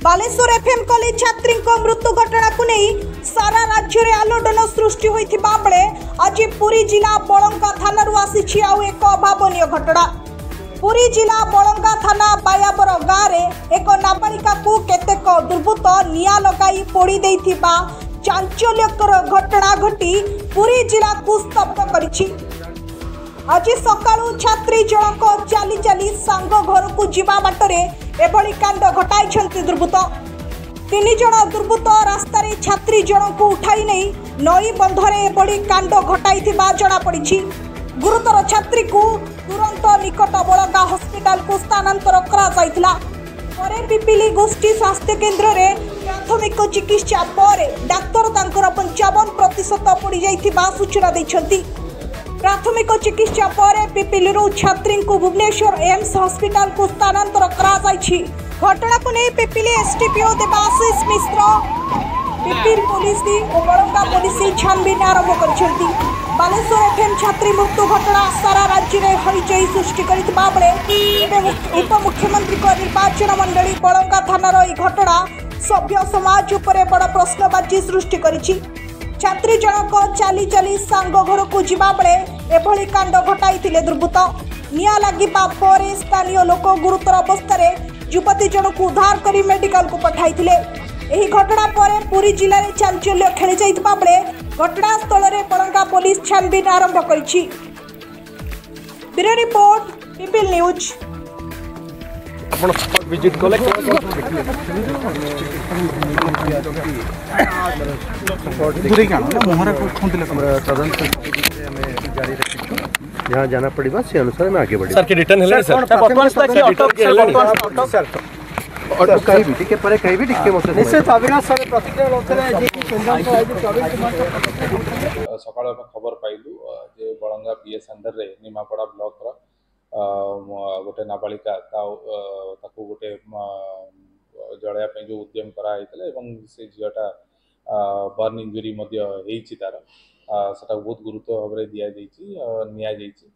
Baleshwar FM college छात्री मृत्यु घटना को नहीं सारा राज्य में आलोड़न सृष्टि होता बेले आज पुरी जिला बलंगा थाना आसी आउ एक अभावन घटना। पुरी जिला बलंगा थाना बायाबर गाँव में एक नाबालिका को केतेक दुर्बृत्त निया लगाई पोड़ी देइथिबा चांचल्यकर घटना घटी पुरी जिला को स्तब्ध करिछि। आज सकाळु छात्री जनक चाली चाली सांग घर को जीवा बाटरे एभली कांड घटाई दुर्बृत्त। 3 जण दुर्बृत्त रास्ता छात्री जनक उठाई नहीं नई बंधरे एभली कांड घटाई जना पड़ी। गुरुतर छात्री को तुरंत निकट बलंगा हॉस्पिटल को स्थानांतर करा पिपिली गोष्ठी स्वास्थ्य केन्द्र में प्राथमिक चिकित्सा पर डाक्तर 55% पड़ जाइथिबा सूचना दैछंती। प्राथमिक चिकित्सा पर पिपिली छात्री को भुवनेश्वर एम्स हॉस्पिटल को स्थानांतर करा घटना को नहीं पिपिली एसडीपीओ देवाशीष मिश्र पिपिल पुलिस और बलंगा पुलिस छानबीन आरंभ कर बालेश्वर एफएम छात्री मृत्यु घटना सारा राज्य में हईचई सृष्टि करथिबा बेले उपमुख्यमंत्री निर्वाचन मंडली बलंगा थानार यह घटना सभ्य समाज उपरे बड़ प्रश्नबाची सृष्टि करिछि। छात्री जनक चाली चाली सांग घर को जीवा बेले एभली कांड घटाई दुर्बृत्त। निया लगिबा पर स्थानीय लोक गुरुतर अवस्था युवती जनक उद्धार कर मेडिकल को पठाई। यही घटना पर पुरी जिले में चांचल्य खेली जाइथिबा बेले घटनास्थल में बलंगा पुलिस छानबीन आरंभ करिछि। Bureau report people news. Visit कले जहाँ जाना पड़ेगा से अनुसार में आगे बढ़े। सर के रिटर्न है सर ऑटो कहीं भी टिके परे कहीं भी टिके मत निश्चित अविनाश सर प्रतिक्रिया लोथले जे कि केंद्र को आइज 24 मार्च सकाळ में खबर पाइलु जे बलंगा पीएस अंडर रे निमापड़ा ब्लॉक रा गोटे नाबालिका ताकू गोटे जड़ाया पे जो उद्यम करा हेतले एवं से झियाटा बर्न इंजुरी मध्य हेछि तार सेटा बहुत गुरुत्व भाव में दिया जाइछि निया जाइछि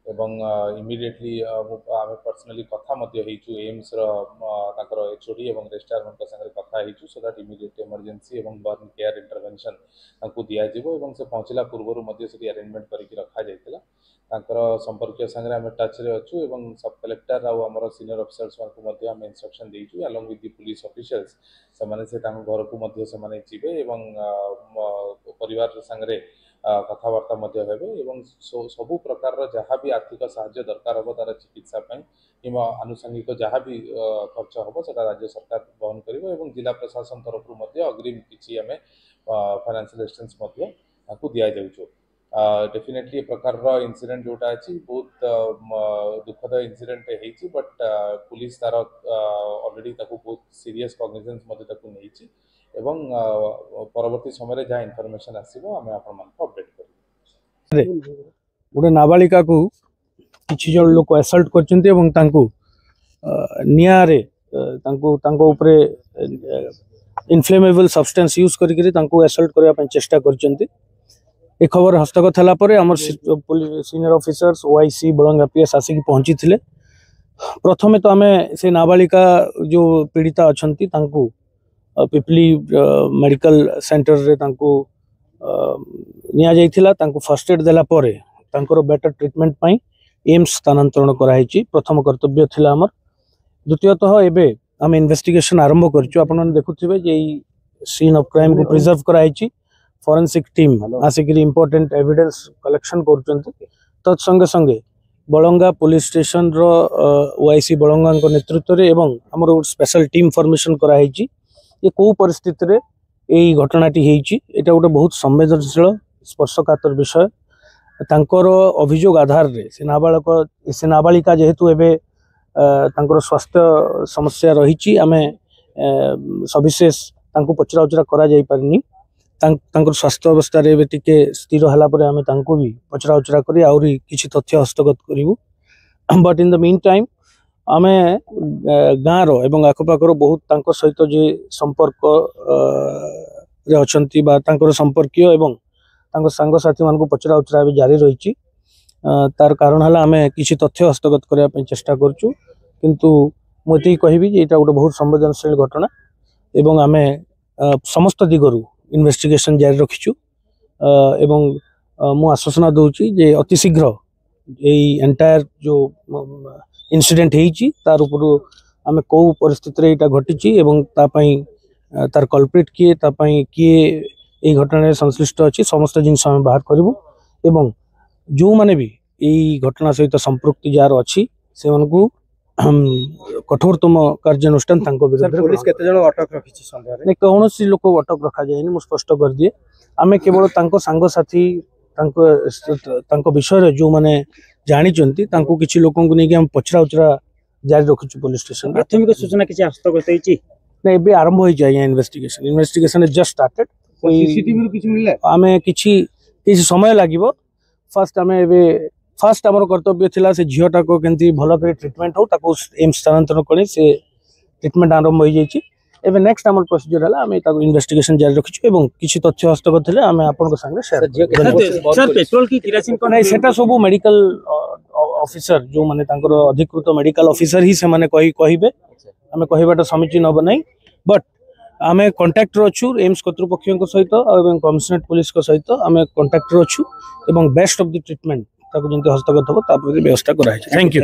एवं इमिडिएटली आम पर्सनली कथा एम्स रकर एचओडी एवं रेजिस्ट्रार मान संगे कथा सो दैट इमिडिएट इमरजेंसी एवं बर्न केयर इंटरवेंशन दिज्व से पहुँचला पूर्व अरेंजमेंट करके रखा जाइतिला। संपर्क संगे आम टच रे अच्छु एवं सब कलेक्टर आमर सीनियर ऑफिसर्स मानक आम इंस्ट्रक्शन देइछु along with the police officials से घर को जीवे एवं परिवार संगे कथबार्ता हेबे सबु प्रकार जहाँ भी आर्थिक साहाय्य दरकार हम तार चिकित्सा कि आनुषंगिक जहाँ भी खर्च हम से राज्य सरकार बहन कर जिला प्रशासन तरफ अग्रिम किसी आम फाइनेंशियल असिस्टेंस दि जाऊँ। डेफिनेटली प्रकार इंसिडेंट जोटा अच्छी बहुत दुखद इंसिडेंट है बट पुलिस तार ऑलरेडी बहुत सीरियस कॉग्निजेंस नहीं एवं परवर्ती समय जहाँ इनफॉरमेशन आसीबो आमे आपन मन को अपडेट करिबो। गोटे नाबालिका को किछि जण लोक असल्ट करचंती एवं तांको निया रे तांको ऊपर इनफ्लेमेबल सब्सटेंस यूज करके तांको असल्ट करबा पय चेष्टा करचंती। ए खबर हस्तगत हला परे हमर सीनियर ऑफिसर्स ओआईसी बलंगा पीएस आसिक पहुंची थिले। प्रथमे तो आमे से नाबालिका जो पीड़िता अछंती तांको पिपली मेडिकल सेंटर रे तांको निया जाइथिला तांको फर्स्ट एड देला परे तांकर बेटर ट्रीटमेंट पई एम्स स्थानांतरण कराइछि। प्रथम कर्तव्य थिला हमर। द्वितीयतः एबे हम इन्वेस्टिगेशन आरंभ करछु। आपन देखुथिबे जे सीन ऑफ क्राइम को प्रिजर्व कराइछि। फॉरेंसिक टीम आसिक इंपोर्टेंट एविडेंस कलेक्शन करछंती। तत्संगे संगे बलंगा पुलिस स्टेशन रो ओआईसी बलंगा को नेतृत्व रे एवं हमर स्पेशल टीम फॉर्मेशन कराइछि। ये कौ परिस्थिति रे यही घटनाटी एटा गोटे बहुत संवेदनशील स्पर्शकातर विषय। तांकर अभियोग आधार रे से नाबालिका जेहेतु एबे तांकर स्वास्थ्य समस्या रही आमे सविशेष तांको पचरा उचरा करा जाई परनी। तांकर स्वास्थ्य अवस्था रे टिके स्थिर हला परे आमे तांको भी पचरा उचरा करी आउरी किछि तथ्य हस्तगत करिवु। But in the meantime आमे गाँव एवं आखपाखर बहुत तांको सहित जे संपर्क रे अछंती बा तांकर संपर्कीय एवं तांको सांग साथी मान को पचरा उचरा भी जारी रही। तार कारण हला आमे किछि तथ्य हस्तगत करबा पय चेष्टा करछु किंतु मुझे कहबी जे एटा गोटे बहुत संवेदनशील घटना। एवं आमे समस्त दिगरु इन्वेस्टिगेशन जारी रखिछु एवं मु आश्वासन दूची जे अति शीघ्र एंटायर जो इंसिडेंट हेची तार ऊपर आमे को परिस्थिति रे एटा घटिची एवं तापई तार कल्प्रिट किए तापई किए ए घटना रे संश्लिष्ट अछि समस्त जिंस हम बाहर करबू एवं जो माने भी ए घटना सहित संपृक्ति जार अछि से मानकू कठोरतम कार्यानुष्ठान तांको विरुद्ध पुलिस केते जण अटक रखिछि संध्या रे ने कौनसी लोक अटक रखा जायनि मु स्पष्ट कर दिए आमे केवल तांको सांग साथी तांको विषय रे जो माने जानि चंती तांको किछि लोकन को नै कि हम पछरा उचरा जारी रखिछु पुलिस स्टेशन प्राथमिक सूचना किछि हस्तगत होईछि नै बे आरंभ होई जाय investigation is just started CCTV रो किछि मिलला आमे किछि समय लागिवो फर्स्ट आमे बे फर्स्ट हमर कर्तव्य थिला से झियोटा को केंती भलो करे ट्रीटमेंट हो ताको एम स्थानांतरण करे से ट्रीटमेंट आरंभ होई जायछि एबे नेक्स्ट हमर प्रोसीजर हला आमे ताको इन्वेस्टिगेशन जारी रखिछु एवं किछि तथ्य हस्तगत थिले आमे आपन को संगे शेयर सर पेट्रोल की किरासिन कोन नै सेटा सब मेडिकल ऑफिसर जो माने तांकर अधिकृत मेडिकल ऑफिसर ही से माने कहिबे आमे कहिबाटा समीचीन हो नै बट आमे कांटेक्ट रो छु एम्स कर्तृपक्षक सहित एवं कमिशनरेट पुलिस को सहित आमे कांटेक्ट रो छु एवं बेस्ट ऑफ द ट्रीटमेंट ताको जंते हस्तगत हो तापर व्यवस्था करा है। Thank you.